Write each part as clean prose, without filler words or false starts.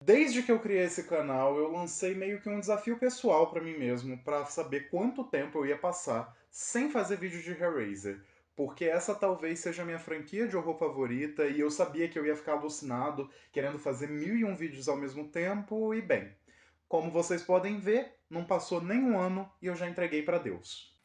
Desde que eu criei esse canal, eu lancei meio que um desafio pessoal pra mim mesmo, pra saber quanto tempo eu ia passar sem fazer vídeo de Hellraiser, porque essa talvez seja a minha franquia de horror favorita e eu sabia que eu ia ficar alucinado querendo fazer mil e um vídeos ao mesmo tempo e bem, como vocês podem ver, não passou nem um ano e eu já entreguei pra Deus.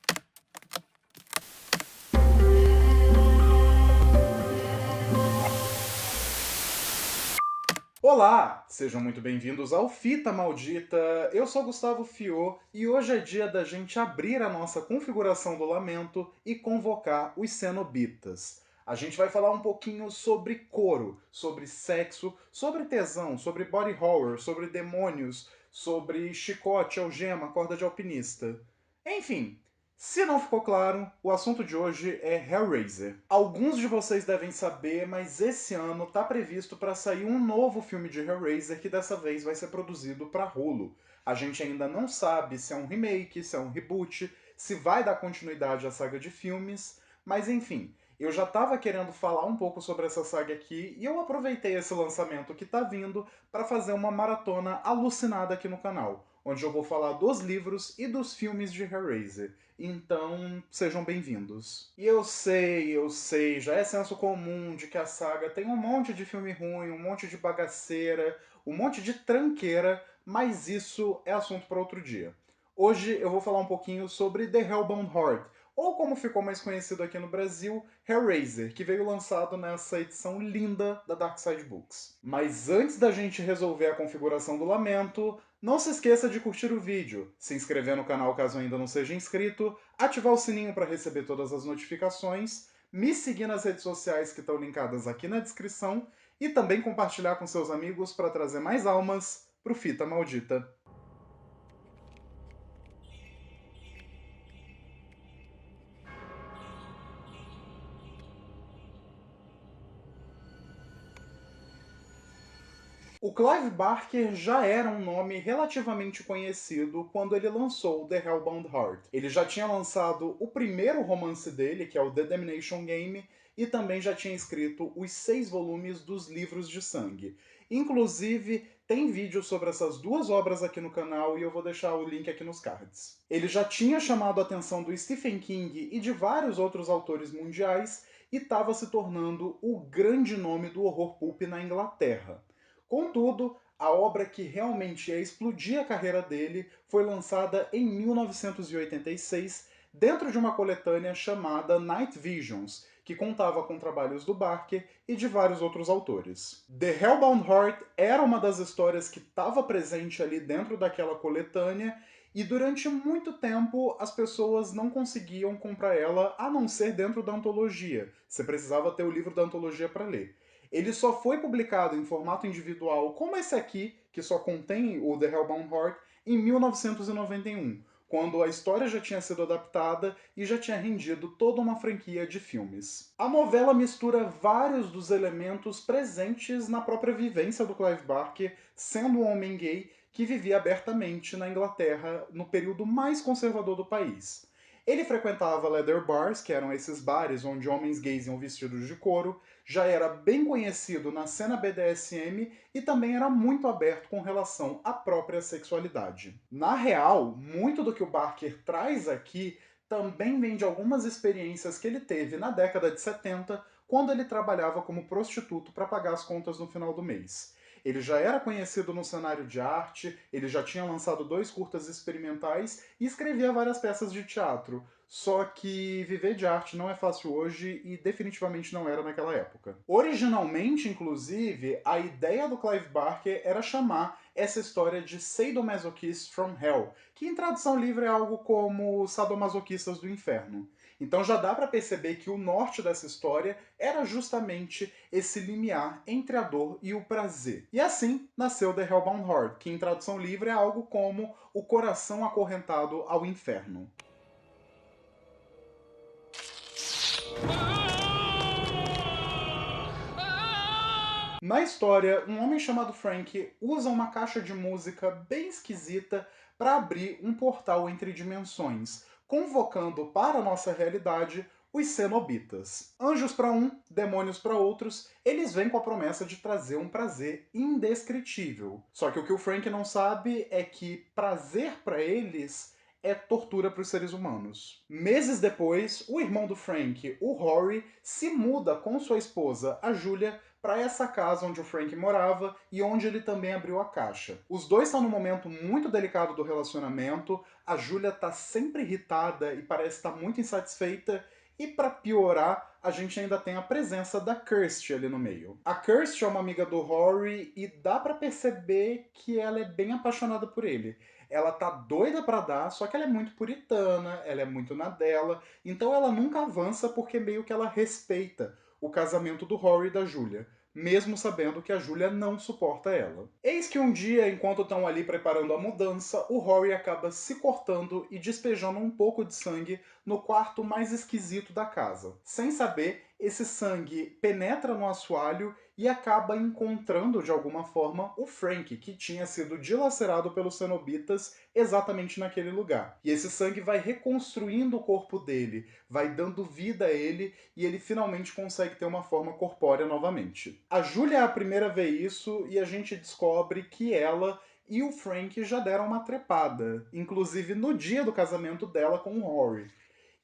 Olá, sejam muito bem-vindos ao Fita Maldita. Eu sou Gustavo Fiô e hoje é dia da gente abrir a nossa configuração do lamento e convocar os cenobitas. A gente vai falar um pouquinho sobre couro, sobre sexo, sobre tesão, sobre body horror, sobre demônios, sobre chicote, algema, corda de alpinista. Enfim, se não ficou claro, o assunto de hoje é Hellraiser. Alguns de vocês devem saber, mas esse ano está previsto para sair um novo filme de Hellraiser que dessa vez vai ser produzido para Hulu. A gente ainda não sabe se é um remake, se é um reboot, se vai dar continuidade à saga de filmes, mas enfim, eu já estava querendo falar um pouco sobre essa saga aqui e eu aproveitei esse lançamento que está vindo para fazer uma maratona alucinada aqui no canal, onde eu vou falar dos livros e dos filmes de Hellraiser. Então, sejam bem-vindos. E eu sei, já é senso comum de que a saga tem um monte de filme ruim, um monte de bagaceira, um monte de tranqueira, mas isso é assunto para outro dia. Hoje eu vou falar um pouquinho sobre The Hellbound Heart, ou como ficou mais conhecido aqui no Brasil, Hellraiser, que veio lançado nessa edição linda da Dark Side Books. Mas antes da gente resolver a configuração do lamento, não se esqueça de curtir o vídeo, se inscrever no canal caso ainda não seja inscrito, ativar o sininho para receber todas as notificações, me seguir nas redes sociais que estão linkadas aqui na descrição e também compartilhar com seus amigos para trazer mais almas pro Fita Maldita. O Clive Barker já era um nome relativamente conhecido quando ele lançou The Hellbound Heart. Ele já tinha lançado o primeiro romance dele, que é o The Damnation Game, e também já tinha escrito os 6 volumes dos Livros de Sangue. Inclusive, tem vídeo sobre essas duas obras aqui no canal e eu vou deixar o link aqui nos cards. Ele já tinha chamado a atenção do Stephen King e de vários outros autores mundiais e estava se tornando o grande nome do horror pulp na Inglaterra. Contudo, a obra que realmente ia explodir a carreira dele foi lançada em 1986 dentro de uma coletânea chamada Night Visions, que contava com trabalhos do Barker e de vários outros autores. The Hellbound Heart era uma das histórias que estava presente ali dentro daquela coletânea e durante muito tempo as pessoas não conseguiam comprar ela a não ser dentro da antologia. Você precisava ter o livro da antologia para ler. Ele só foi publicado em formato individual, como esse aqui, que só contém o The Hellbound Heart, em 1991, quando a história já tinha sido adaptada e já tinha rendido toda uma franquia de filmes. A novela mistura vários dos elementos presentes na própria vivência do Clive Barker, sendo um homem gay que vivia abertamente na Inglaterra no período mais conservador do país. Ele frequentava leather bars, que eram esses bares onde homens gays iam vestidos de couro, já era bem conhecido na cena BDSM e também era muito aberto com relação à própria sexualidade. Na real, muito do que o Barker traz aqui também vem de algumas experiências que ele teve na década de 70, quando ele trabalhava como prostituto para pagar as contas no final do mês. Ele já era conhecido no cenário de arte, ele já tinha lançado 2 curtas experimentais e escrevia várias peças de teatro. Só que viver de arte não é fácil hoje e definitivamente não era naquela época. Originalmente, inclusive, a ideia do Clive Barker era chamar essa história de Sadomasochists from Hell, que em tradução livre é algo como sadomasoquistas do inferno. Então já dá para perceber que o norte dessa história era justamente esse limiar entre a dor e o prazer. E assim nasceu The Hellbound Heart, que em tradução livre é algo como o coração acorrentado ao inferno. Na história, um homem chamado Frank usa uma caixa de música bem esquisita para abrir um portal entre dimensões, convocando para a nossa realidade Os Cenobitas. Anjos para um, demônios para outros, eles vêm com a promessa de trazer um prazer indescritível. Só que o que o Frank não sabe é que prazer para eles é tortura para os seres humanos. Meses depois, o irmão do Frank, o Rory, se muda com sua esposa, a Julia, para essa casa onde o Frank morava e onde ele também abriu a caixa. Os dois estão num momento muito delicado do relacionamento, a Julia tá sempre irritada e parece estar muito insatisfeita, e para piorar, a gente ainda tem a presença da Kirsty ali no meio. A Kirsty é uma amiga do Rory e dá para perceber que ela é bem apaixonada por ele. Ela tá doida pra dar, só que ela é muito puritana, ela é muito na dela, então ela nunca avança porque meio que ela respeita o casamento do Rory e da Julia, mesmo sabendo que a Julia não suporta ela. Eis que um dia, enquanto estão ali preparando a mudança, o Rory acaba se cortando e despejando um pouco de sangue no quarto mais esquisito da casa. Sem saber, esse sangue penetra no assoalho e acaba encontrando de alguma forma o Frank, que tinha sido dilacerado pelos cenobitas exatamente naquele lugar. E esse sangue vai reconstruindo o corpo dele, vai dando vida a ele e ele finalmente consegue ter uma forma corpórea novamente. A Julia é a primeira a ver isso e a gente descobre que ela e o Frank já deram uma trepada, inclusive no dia do casamento dela com o Rory.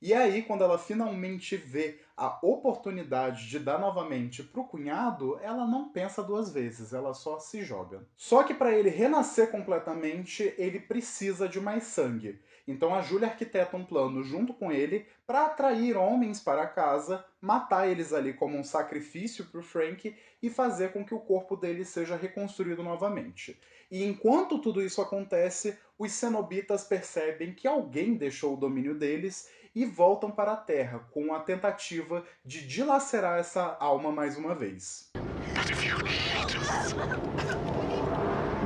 E aí, quando ela finalmente vê a oportunidade de dar novamente pro cunhado, ela não pensa duas vezes, ela só se joga. Só que para ele renascer completamente, ele precisa de mais sangue. Então a Julia arquiteta um plano junto com ele para atrair homens para casa, matar eles ali como um sacrifício pro Frank e fazer com que o corpo dele seja reconstruído novamente. E enquanto tudo isso acontece, os cenobitas percebem que alguém deixou o domínio deles e voltam para a Terra com a tentativa de dilacerar essa alma mais uma vez. But if you eat us,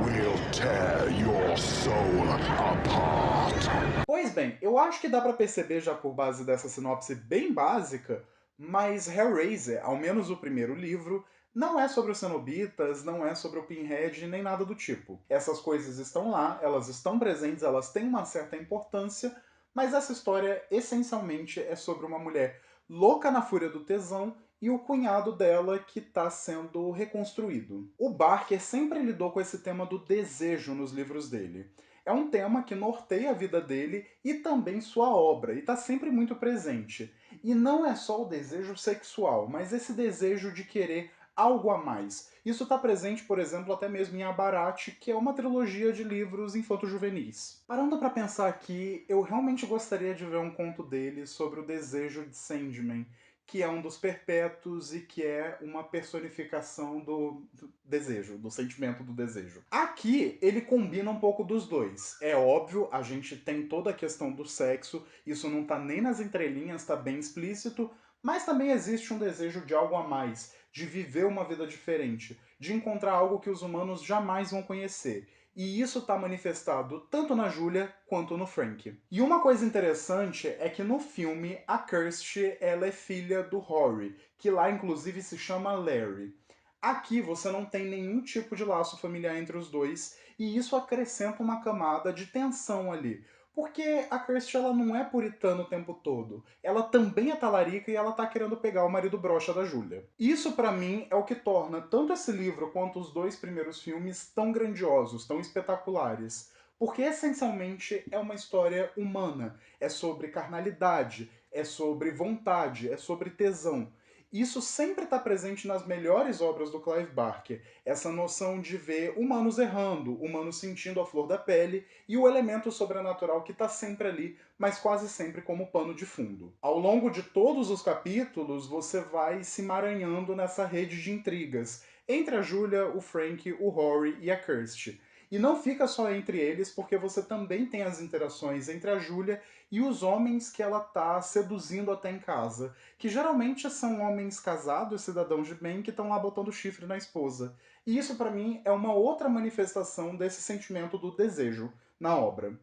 we'll tear your soul apart. Pois bem, eu acho que dá para perceber já por base dessa sinopse bem básica, mas Hellraiser, ao menos o primeiro livro, não é sobre os cenobitas, não é sobre o Pinhead, nem nada do tipo. Essas coisas estão lá, elas estão presentes, elas têm uma certa importância, mas essa história essencialmente é sobre uma mulher louca na fúria do tesão e o cunhado dela que está sendo reconstruído. O Barker sempre lidou com esse tema do desejo nos livros dele. É um tema que norteia a vida dele e também sua obra, e está sempre muito presente. E não é só o desejo sexual, mas esse desejo de querer algo a mais. Isso está presente, por exemplo, até mesmo em Abarat, que é uma trilogia de livros infanto-juvenis. Parando para pensar aqui, eu realmente gostaria de ver um conto dele sobre o desejo de Sandman, que é um dos perpétuos e que é uma personificação do desejo, do sentimento do desejo. Aqui ele combina um pouco dos dois. É óbvio, a gente tem toda a questão do sexo, isso não tá nem nas entrelinhas, tá bem explícito, mas também existe um desejo de algo a mais, de viver uma vida diferente, de encontrar algo que os humanos jamais vão conhecer. E isso está manifestado tanto na Julia quanto no Frank. E uma coisa interessante é que no filme a Kirsty ela é filha do Rory, que lá inclusive se chama Larry. Aqui você não tem nenhum tipo de laço familiar entre os dois e isso acrescenta uma camada de tensão ali. Porque a Kirsty ela não é puritana o tempo todo. Ela também é talarica e ela tá querendo pegar o marido broxa da Julia. Isso pra mim é o que torna tanto esse livro quanto os dois primeiros filmes tão grandiosos, tão espetaculares. Porque essencialmente é uma história humana. É sobre carnalidade, é sobre vontade, é sobre tesão. Isso sempre está presente nas melhores obras do Clive Barker. Essa noção de ver humanos errando, humanos sentindo a flor da pele e o elemento sobrenatural que está sempre ali, mas quase sempre como pano de fundo. Ao longo de todos os capítulos, você vai se emaranhando nessa rede de intrigas entre a Julia, o Frank, o Rory e a Kirsty. E não fica só entre eles, porque você também tem as interações entre a Julia e os homens que ela tá seduzindo até em casa, que geralmente são homens casados, cidadãos de bem, que estão lá botando chifre na esposa. E isso para mim é uma outra manifestação desse sentimento do desejo na obra.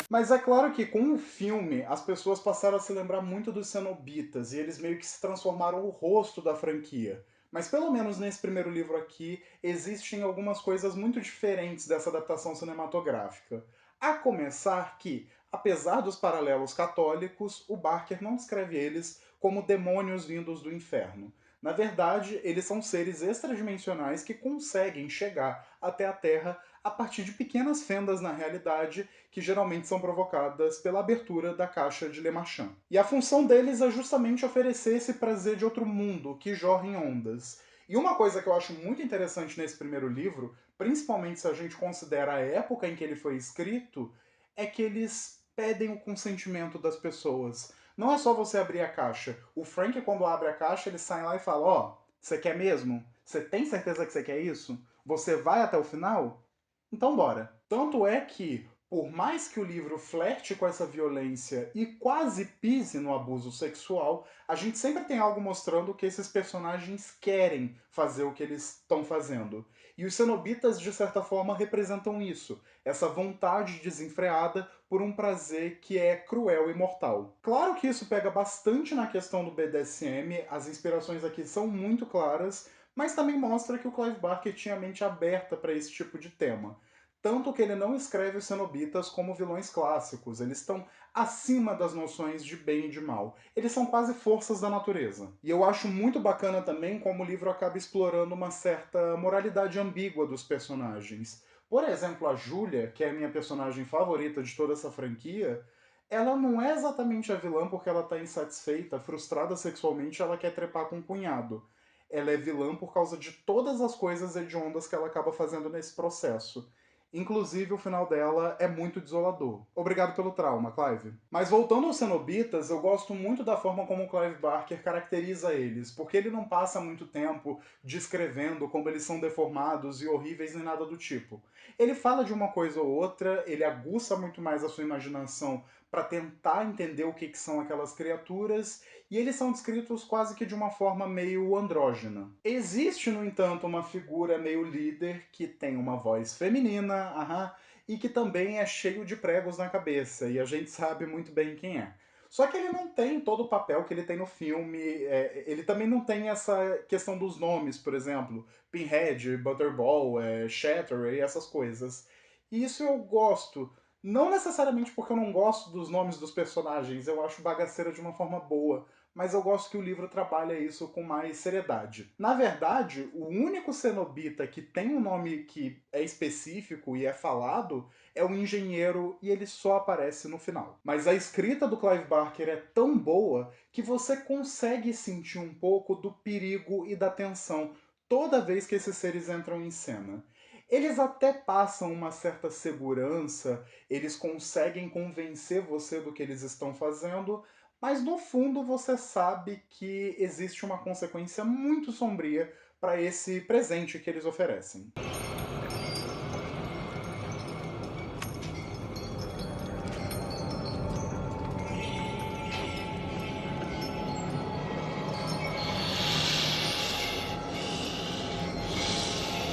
Mas é claro que com o filme as pessoas passaram a se lembrar muito dos cenobitas e eles meio que se transformaram o rosto da franquia. Mas pelo menos nesse primeiro livro aqui existem algumas coisas muito diferentes dessa adaptação cinematográfica. A começar que, apesar dos paralelos católicos, o Barker não descreve eles como demônios vindos do inferno. Na verdade, eles são seres extradimensionais que conseguem chegar até a Terra a partir de pequenas fendas na realidade que geralmente são provocadas pela abertura da caixa de Le Marchand. E a função deles é justamente oferecer esse prazer de outro mundo que jorra em ondas. E uma coisa que eu acho muito interessante nesse primeiro livro, principalmente se a gente considera a época em que ele foi escrito, é que eles pedem o consentimento das pessoas. Não é só você abrir a caixa. O Frank, quando abre a caixa, ele sai lá e fala: Ó, você quer mesmo? Você tem certeza que você quer isso? Você vai até o final? Então bora. Tanto é que, por mais que o livro flerte com essa violência e quase pise no abuso sexual, a gente sempre tem algo mostrando que esses personagens querem fazer o que eles estão fazendo. E os cenobitas, de certa forma, representam isso, essa vontade desenfreada por um prazer que é cruel e mortal. Claro que isso pega bastante na questão do BDSM, as inspirações aqui são muito claras, mas também mostra que o Clive Barker tinha a mente aberta para esse tipo de tema. Tanto que ele não escreve os cenobitas como vilões clássicos, eles estão acima das noções de bem e de mal. Eles são quase forças da natureza. E eu acho muito bacana também como o livro acaba explorando uma certa moralidade ambígua dos personagens. Por exemplo, a Julia, que é a minha personagem favorita de toda essa franquia, ela não é exatamente a vilã porque ela está insatisfeita, frustrada sexualmente, ela quer trepar com o cunhado. Ela é vilã por causa de todas as coisas hediondas que ela acaba fazendo nesse processo. Inclusive, o final dela é muito desolador. Obrigado pelo trauma, Clive. Mas voltando aos cenobitas, eu gosto muito da forma como o Clive Barker caracteriza eles, porque ele não passa muito tempo descrevendo como eles são deformados e horríveis nem nada do tipo. Ele fala de uma coisa ou outra, ele aguça muito mais a sua imaginação para tentar entender o que são aquelas criaturas, e eles são descritos quase que de uma forma meio andrógena. Existe, no entanto, uma figura meio líder que tem uma voz feminina, e que também é cheio de pregos na cabeça, e a gente sabe muito bem quem é. Só que ele não tem todo o papel que ele tem no filme, ele também não tem essa questão dos nomes, por exemplo, Pinhead, Butterball, Shattery, essas coisas. E isso eu gosto. Não necessariamente porque eu não gosto dos nomes dos personagens, eu acho bagaceira de uma forma boa, mas eu gosto que o livro trabalha isso com mais seriedade. Na verdade, o único cenobita que tem um nome que é específico e é falado é o engenheiro e ele só aparece no final. Mas a escrita do Clive Barker é tão boa que você consegue sentir um pouco do perigo e da tensão toda vez que esses seres entram em cena. Eles até passam uma certa segurança, eles conseguem convencer você do que eles estão fazendo, mas no fundo você sabe que existe uma consequência muito sombria para esse presente que eles oferecem.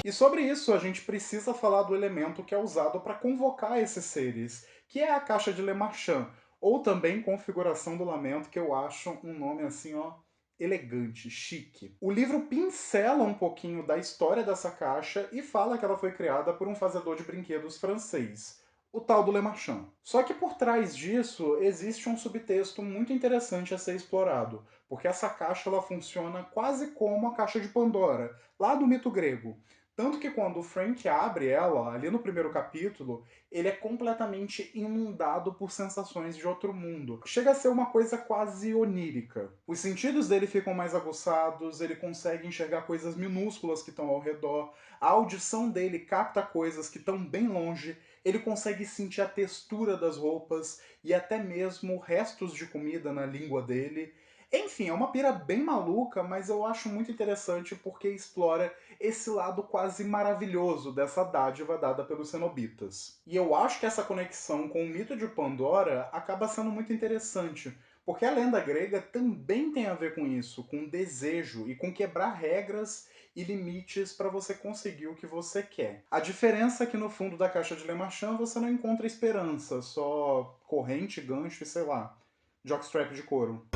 E sobre isso, a gente precisa falar do elemento que é usado para convocar esses seres, que é a caixa de Le Marchand, ou também Configuração do Lamento, que eu acho um nome assim, ó, elegante, chique. O livro pincela um pouquinho da história dessa caixa e fala que ela foi criada por um fazedor de brinquedos francês, o tal do Le Marchand. Só que por trás disso existe um subtexto muito interessante a ser explorado, porque essa caixa ela funciona quase como a caixa de Pandora, lá do mito grego. Tanto que quando o Frank abre ela, ali no primeiro capítulo, ele é completamente inundado por sensações de outro mundo. Chega a ser uma coisa quase onírica. Os sentidos dele ficam mais aguçados, ele consegue enxergar coisas minúsculas que estão ao redor, a audição dele capta coisas que estão bem longe, ele consegue sentir a textura das roupas e até mesmo restos de comida na língua dele. Enfim, é uma pira bem maluca, mas eu acho muito interessante porque explora esse lado quase maravilhoso dessa dádiva dada pelos cenobitas. E eu acho que essa conexão com o mito de Pandora acaba sendo muito interessante, porque a lenda grega também tem a ver com isso, com desejo e com quebrar regras e limites para você conseguir o que você quer. A diferença é que no fundo da caixa de Le Marchand você não encontra esperança, só corrente, gancho e sei lá, jockstrap de couro.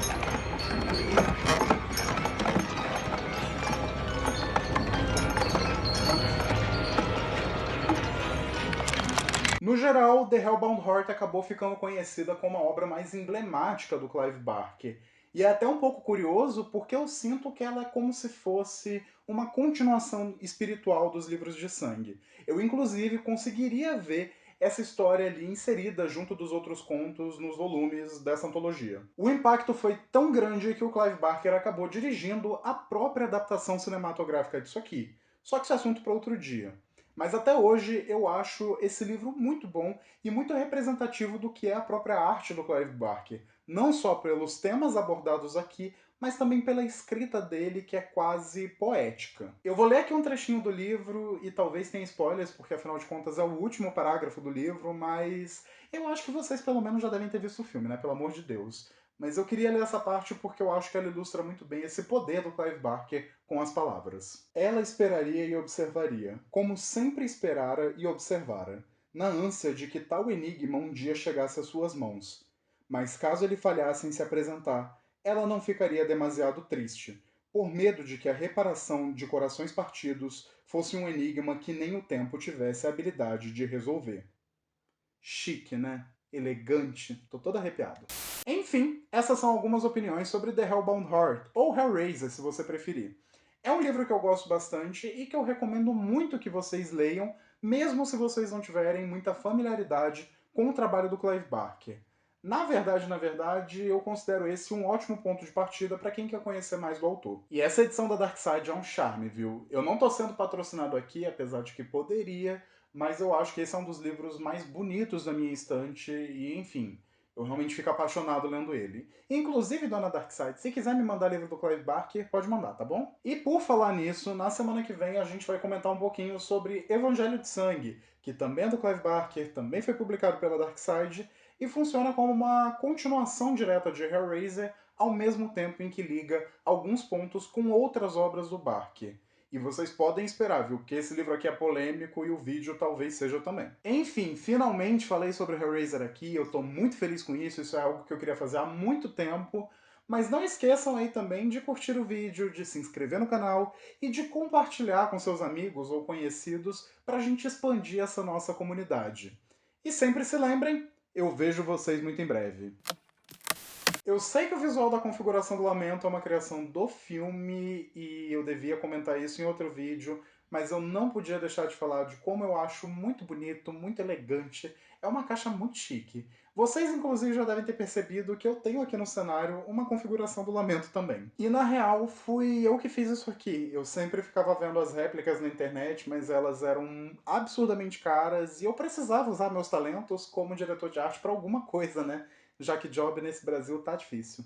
No No geral, The Hellbound Heart acabou ficando conhecida como a obra mais emblemática do Clive Barker. E é até um pouco curioso porque eu sinto que ela é como se fosse uma continuação espiritual dos livros de sangue. Eu, inclusive, conseguiria ver essa história ali inserida junto dos outros contos nos volumes dessa antologia. O impacto foi tão grande que o Clive Barker acabou dirigindo a própria adaptação cinematográfica disso aqui. Só que esse assunto para outro dia. Mas até hoje eu acho esse livro muito bom e muito representativo do que é a própria arte do Clive Barker. Não só pelos temas abordados aqui, mas também pela escrita dele, que é quase poética. Eu vou ler aqui um trechinho do livro e talvez tenha spoilers, porque afinal de contas é o último parágrafo do livro, mas eu acho que vocês pelo menos já devem ter visto o filme, né? Pelo amor de Deus. Mas eu queria ler essa parte porque eu acho que ela ilustra muito bem esse poder do Clive Barker com as palavras. Ela esperaria e observaria, como sempre esperara e observara, na ânsia de que tal enigma um dia chegasse às suas mãos. Mas caso ele falhasse em se apresentar, ela não ficaria demasiado triste, por medo de que a reparação de corações partidos fosse um enigma que nem o tempo tivesse a habilidade de resolver. Chique, né? Elegante. Tô todo arrepiado. Enfim, essas são algumas opiniões sobre The Hellbound Heart, ou Hellraiser, se você preferir. É um livro que eu gosto bastante e que eu recomendo muito que vocês leiam, mesmo se vocês não tiverem muita familiaridade com o trabalho do Clive Barker. Na verdade, eu considero esse um ótimo ponto de partida para quem quer conhecer mais do autor. E essa edição da Dark Side é um charme, viu? Eu não tô sendo patrocinado aqui, apesar de que poderia, mas eu acho que esse é um dos livros mais bonitos da minha estante e, enfim, eu realmente fico apaixonado lendo ele. Inclusive, dona Darkseid, se quiser me mandar livro do Clive Barker, pode mandar, tá bom? E por falar nisso, na semana que vem a gente vai comentar um pouquinho sobre Evangelho de Sangue, que também é do Clive Barker, também foi publicado pela Darkseid e funciona como uma continuação direta de Hellraiser, ao mesmo tempo em que liga alguns pontos com outras obras do Barker. E vocês podem esperar, viu? Porque esse livro aqui é polêmico e o vídeo talvez seja também. Enfim, finalmente falei sobre Hellraiser aqui, eu tô muito feliz com isso é algo que eu queria fazer há muito tempo. Mas não esqueçam aí também de curtir o vídeo, de se inscrever no canal e de compartilhar com seus amigos ou conhecidos pra gente expandir essa nossa comunidade. E sempre se lembrem, eu vejo vocês muito em breve. Eu sei que o visual da configuração do Lamento é uma criação do filme e eu devia comentar isso em outro vídeo, mas eu não podia deixar de falar de como eu acho muito bonito, muito elegante. É uma caixa muito chique. Vocês, inclusive, já devem ter percebido que eu tenho aqui no cenário uma configuração do Lamento também. E na real, fui eu que fiz isso aqui. Eu sempre ficava vendo as réplicas na internet, mas elas eram absurdamente caras e eu precisava usar meus talentos como diretor de arte para alguma coisa, né? Já que job nesse Brasil tá difícil.